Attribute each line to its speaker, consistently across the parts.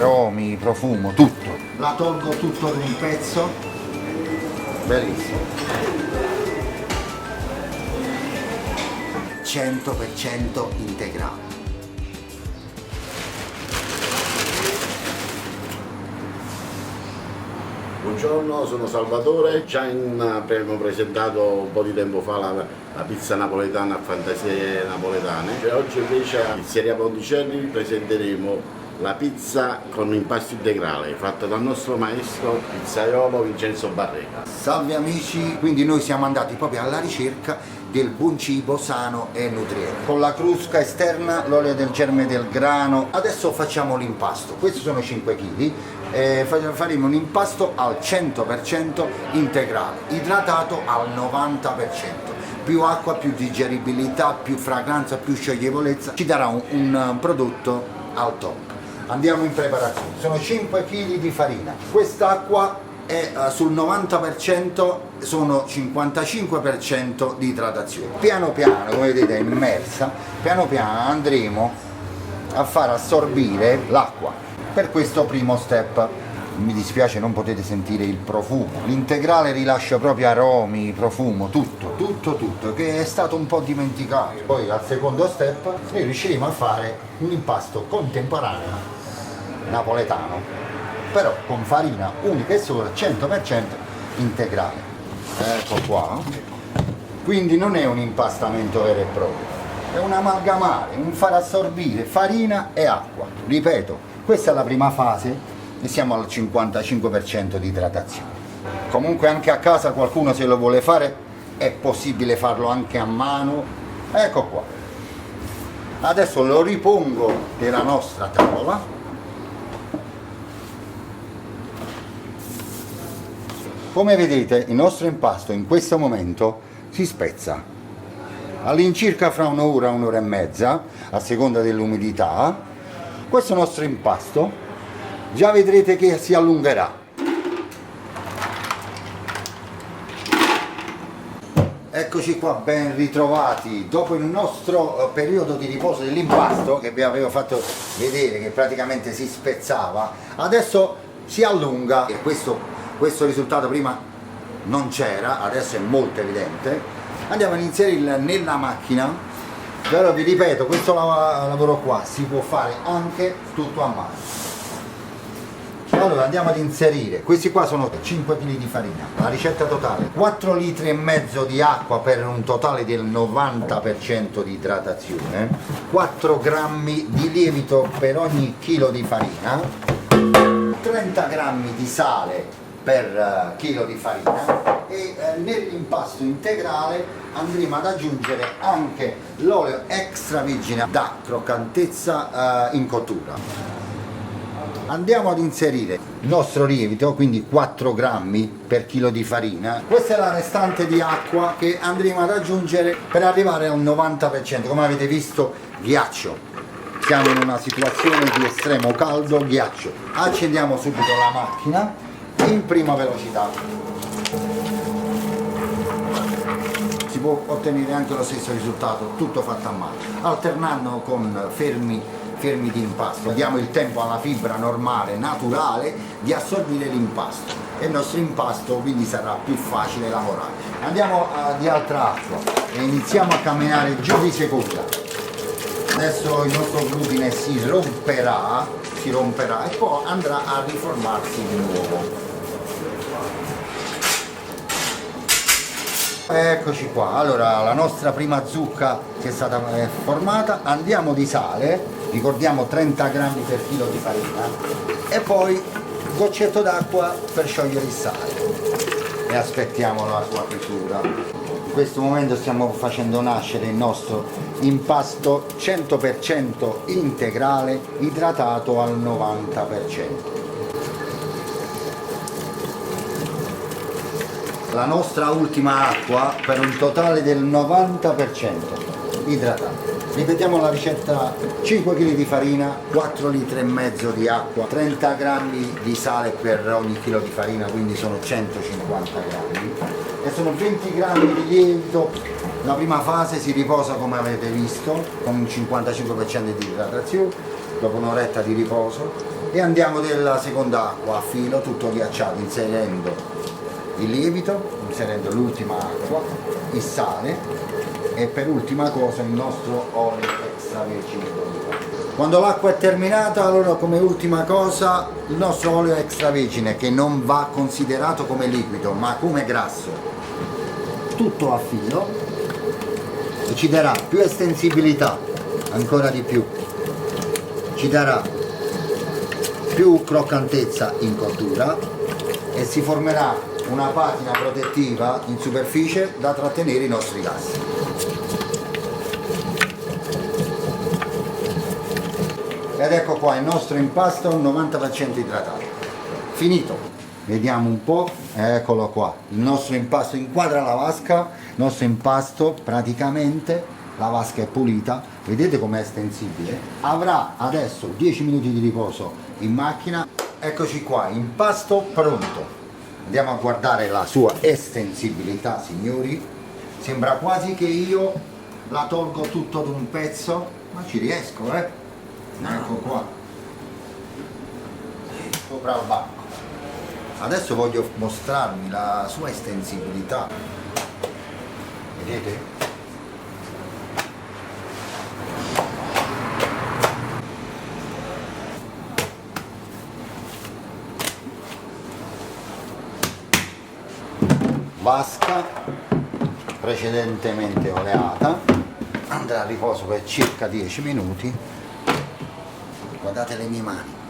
Speaker 1: aromi, profumo, tutto. La tolgo tutto ad un pezzo, bellissimo. 100% integrale.
Speaker 2: Buongiorno, sono Salvatore. Già abbiamo presentato un po' di tempo fa la pizza napoletana a Fantasie Napoletane. Oggi invece a Pizzeria Ponticelli presenteremo la pizza con impasto integrale fatta dal nostro maestro pizzaiolo Vincenzo Barreca.
Speaker 1: Salve amici, quindi noi siamo andati proprio alla ricerca del buon cibo sano e nutriente. Con la crusca esterna, l'olio del germe del grano. Adesso facciamo l'impasto. Questi sono 5 kg. Faremo un impasto al 100% integrale, idratato al 90%. Più acqua, più digeribilità, più fragranza, più scioglievolezza. Ci darà un prodotto al top. Andiamo in preparazione. Sono 5 kg di farina. Quest'acqua è sul 90%, sono 55% di idratazione. Piano piano, come vedete, è immersa. Piano piano andremo a far assorbire l'acqua. Per questo primo step, mi dispiace non potete sentire il profumo, l'integrale rilascia proprio aromi, profumo, tutto, che è stato un po' dimenticato. Poi al secondo step noi riusciremo a fare un impasto contemporaneo napoletano, però con farina unica e sola, 100% integrale. Ecco qua, quindi non è un impastamento vero e proprio, è un amalgamare, un far assorbire farina e acqua. Ripeto, questa è la prima fase e siamo al 55% di idratazione. Comunque anche a casa qualcuno se lo vuole fare è possibile farlo anche a mano. Ecco qua. Adesso lo ripongo nella nostra tavola. Come vedete il nostro impasto in questo momento si spezza. All'incirca fra un'ora, un'ora e mezza, a seconda dell'umidità. Questo nostro impasto già vedrete che si allungherà. Eccoci qua, ben ritrovati. Dopo il nostro periodo di riposo dell'impasto, che vi avevo fatto vedere che praticamente si spezzava, adesso si allunga e questo risultato prima non c'era, adesso è molto evidente. Andiamo ad inserirla nella macchina. Però vi ripeto, questo lavoro qua si può fare anche tutto a mano. Allora andiamo ad inserire, questi qua sono 5 kg di farina, la ricetta totale, 4 litri e mezzo di acqua per un totale del 90% di idratazione, 4 grammi di lievito per ogni chilo di farina, 30 grammi di sale per chilo di farina e nell'impasto integrale andremo ad aggiungere anche l'olio extravergine da croccantezza in cottura. Andiamo ad inserire il nostro lievito, quindi 4 grammi per chilo di farina. Questa è la restante di acqua che andremo ad aggiungere per arrivare al 90%. Come avete visto, ghiaccio. Siamo in una situazione di estremo caldo, ghiaccio. Accendiamo subito la macchina in prima velocità. Si può ottenere anche lo stesso risultato, tutto fatto a mano, alternando con fermi di impasto. Diamo il tempo alla fibra normale, naturale, di assorbire l'impasto e il nostro impasto quindi sarà più facile lavorare. Andiamo di altra acqua e iniziamo a camminare giù di seconda. Adesso il nostro glutine si romperà e poi andrà a riformarsi di nuovo. Eccoci qua, allora la nostra prima zucca che è stata formata, andiamo di sale, ricordiamo 30 grammi per chilo di farina e poi goccetto d'acqua per sciogliere il sale e aspettiamo la sua cottura. In questo momento stiamo facendo nascere il nostro impasto 100% integrale, idratato al 90%. La nostra ultima acqua per un totale del 90% idratata. Ripetiamo la ricetta: 5 kg di farina, 4 litri e mezzo di acqua, 30 grammi di sale per ogni chilo di farina, quindi sono 150 grammi, e sono 20 grammi di lievito. La prima fase si riposa, come avete visto, con un 55% di idratazione, dopo un'oretta di riposo e andiamo della seconda acqua a filo, tutto ghiacciato, inserendo il lievito, inserendo l'ultima acqua, il sale e per ultima cosa il nostro olio extravergine d'oliva. Quando l'acqua è terminata, allora come ultima cosa il nostro olio extravergine, che non va considerato come liquido ma come grasso, tutto a filo, e ci darà più estensibilità, ancora di più, ci darà più croccantezza in cottura e si formerà una patina protettiva in superficie da trattenere i nostri gas. Ed ecco qua il nostro impasto 90% idratato. Finito. Vediamo un po', eccolo qua. Il nostro impasto inquadra la vasca, il nostro impasto praticamente, la vasca è pulita, vedete com'è estensibile. Avrà adesso 10 minuti di riposo in macchina. Eccoci qua, impasto pronto. Andiamo a guardare la sua estensibilità, signori. Sembra quasi che io la tolgo tutto ad un pezzo, ma ci riesco, Ecco qua, sopra il banco. Adesso voglio mostrarvi la sua estensibilità. Vedete? Vasca precedentemente oleata, andrà a riposo per circa 10 minuti. Guardate le mie mani.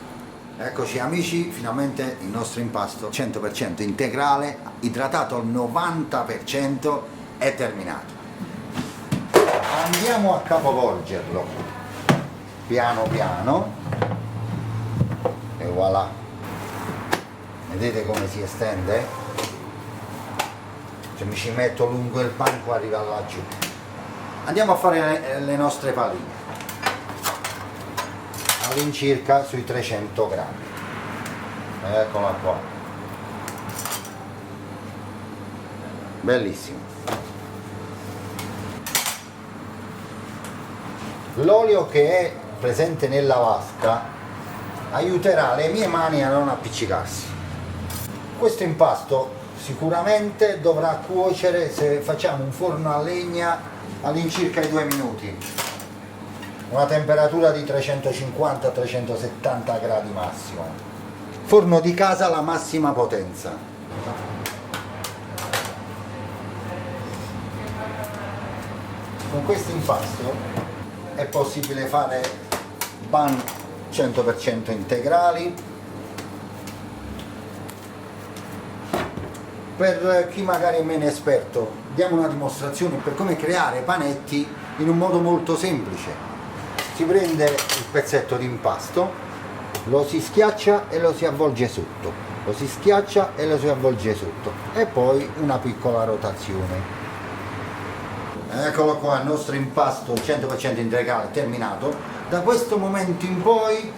Speaker 1: Eccoci amici, finalmente il nostro impasto 100% integrale, idratato al 90% è terminato. Andiamo a capovolgerlo piano piano e voilà. Vedete come si estende? Se mi ci metto lungo il banco arriva laggiù. Andiamo a fare le nostre palline, all'incirca sui 300 grammi. Eccola qua, bellissimo. L'olio che è presente nella vasca aiuterà le mie mani a non appiccicarsi. Questo impasto sicuramente dovrà cuocere, se facciamo un forno a legna, all'incirca i 2 minuti, una temperatura di 350-370 gradi massimo. Forno di casa alla massima potenza. Con questo impasto è possibile fare bun 100% integrali. Per chi magari è meno esperto, diamo una dimostrazione per come creare panetti in un modo molto semplice. Si prende il pezzetto di impasto, lo si schiaccia e lo si avvolge sotto, lo si schiaccia e lo si avvolge sotto, e poi una piccola rotazione. Eccolo qua, il nostro impasto 100% integrale terminato. Da questo momento in poi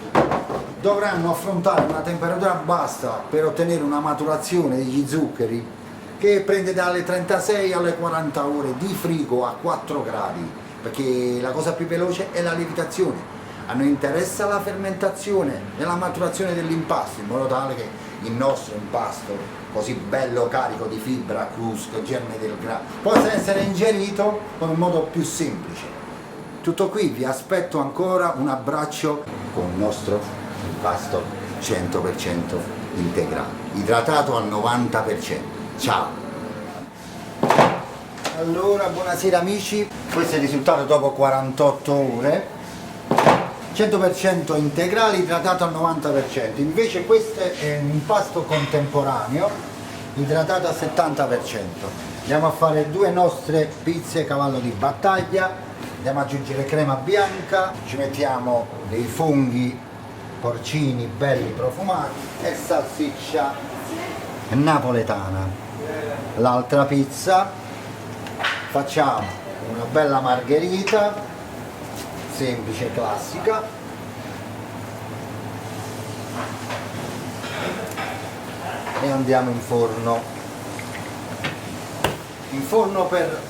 Speaker 1: dovranno affrontare una temperatura bassa per ottenere una maturazione degli zuccheri che prende dalle 36 alle 40 ore di frigo a 4 gradi, perché la cosa più veloce è la lievitazione. A noi interessa la fermentazione e la maturazione dell'impasto, in modo tale che il nostro impasto, così bello carico di fibra, crusca, germe del grano, possa essere ingerito con un modo più semplice. Tutto qui, vi aspetto ancora, un abbraccio con il nostro impasto 100% integrale, idratato al 90%. Ciao! Allora, buonasera amici, questo è il risultato dopo 48 ore, 100% integrale, idratato al 90%. Invece questo è un impasto contemporaneo, idratato al 70%. Andiamo a fare 2 nostre pizze cavallo di battaglia, andiamo ad aggiungere crema bianca, ci mettiamo dei funghi porcini belli profumati e salsiccia napoletana. L'altra pizza, facciamo una bella margherita semplice, classica, e andiamo in forno per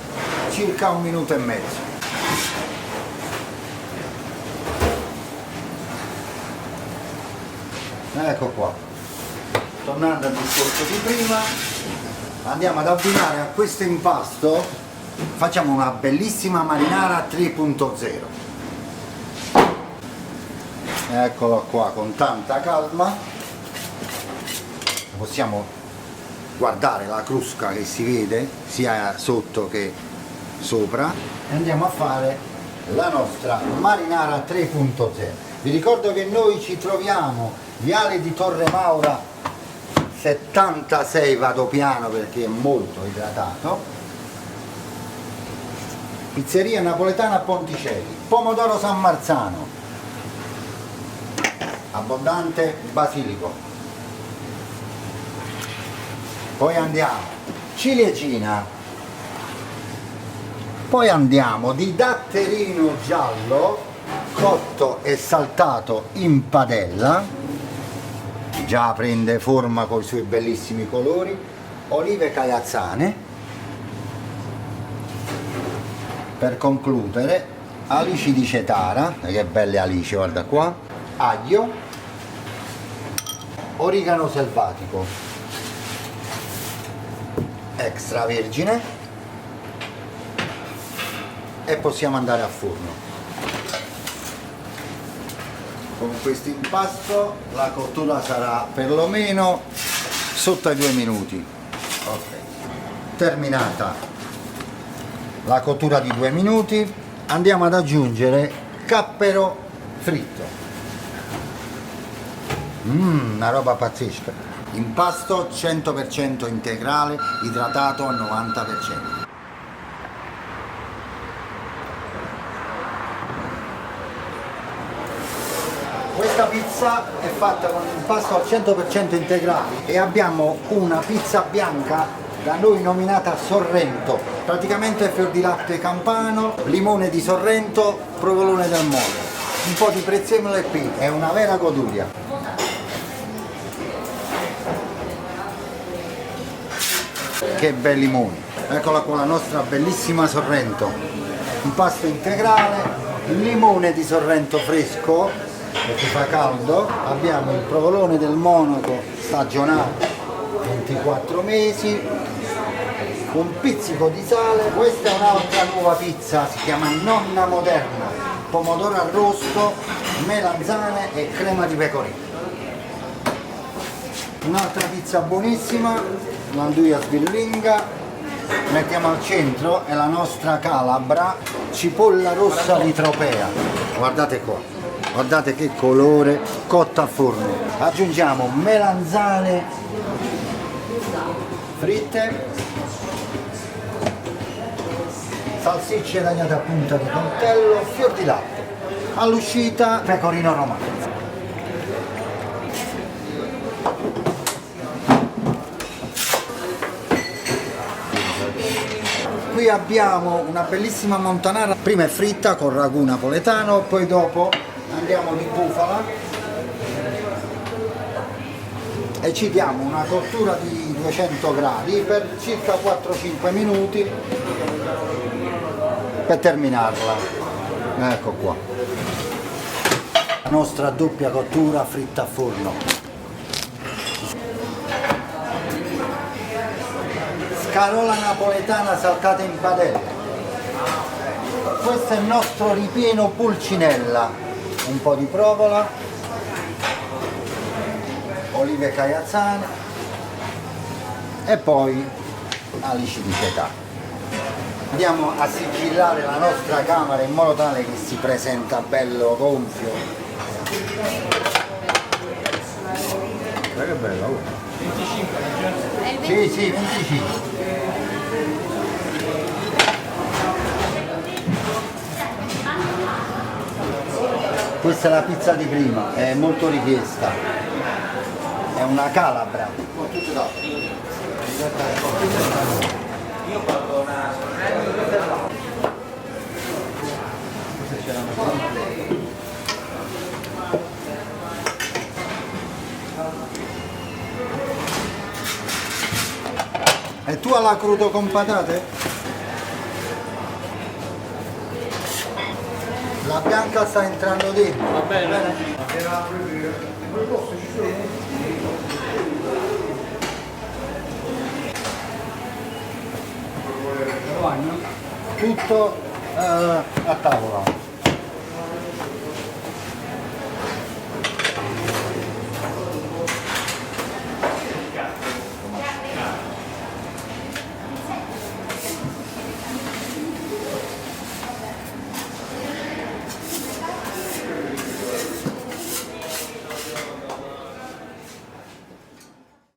Speaker 1: circa 1 minuto e mezzo. Ecco qua. Tornando al discorso di prima, andiamo ad abbinare a questo impasto, facciamo una bellissima marinara 3.0. Eccolo qua, con tanta calma. Possiamo guardare la crusca che si vede sia sotto che sopra e andiamo a fare la nostra marinara 3.0. Vi ricordo che noi ci troviamo Viale di Torre Maura 76, vado piano perché è molto idratato, pizzeria napoletana Ponticelli, pomodoro San Marzano, abbondante basilico, poi andiamo ciliegina, poi andiamo di datterino giallo cotto e saltato in padella, già prende forma con i suoi bellissimi colori, olive caiazzane, per concludere alici di cetara, che belle alici, guarda qua, aglio, origano selvatico extravergine e possiamo andare a forno. Con questo impasto la cottura sarà perlomeno sotto ai 2 minuti. Ok. Terminata la cottura di 2 minuti, andiamo ad aggiungere cappero fritto. Una roba pazzesca. Impasto 100% integrale, idratato al 90%. Questa pizza è fatta con un impasto al 100% integrale e abbiamo una pizza bianca da noi nominata Sorrento, praticamente fior di latte campano, limone di Sorrento, provolone del Molo, un po' di prezzemolo e pepe, è una vera goduria. Che bei limoni, eccola qua la nostra bellissima Sorrento, impasto integrale, limone di Sorrento fresco perché fa caldo, abbiamo il provolone del Monaco stagionato 24 mesi, un pizzico di sale. Questa è un'altra nuova pizza, si chiama Nonna Moderna, pomodoro arrosto, melanzane e crema di pecorino. Un'altra pizza buonissima, l'anduia svillinga, mettiamo al centro è la nostra calabra, cipolla rossa di Tropea, guardate qua. Guardate che colore, cotta a forno. Aggiungiamo melanzane fritte, salsicce tagliate a punta di coltello, fior di latte. All'uscita pecorino romano. Qui abbiamo una bellissima montanara, prima è fritta con ragù napoletano, poi dopo andiamo di bufala e ci diamo una cottura di 200 gradi per circa 4-5 minuti per terminarla. Ecco qua la nostra doppia cottura fritta a forno. Scarola napoletana saltata in padella. Questo è il nostro ripieno pulcinella, un po' di provola, olive caiazzane e poi alici di cetara. Andiamo a sigillare la nostra camera in modo tale che si presenta bello gonfio. Guarda che bella, oh. 25? Sì, 25. Questa è la pizza di prima, è molto richiesta, è una calabra. E tu alla crudo con patate? La bianca sta entrando dentro.
Speaker 3: Va bene.
Speaker 1: Va bene. tutto a tavola.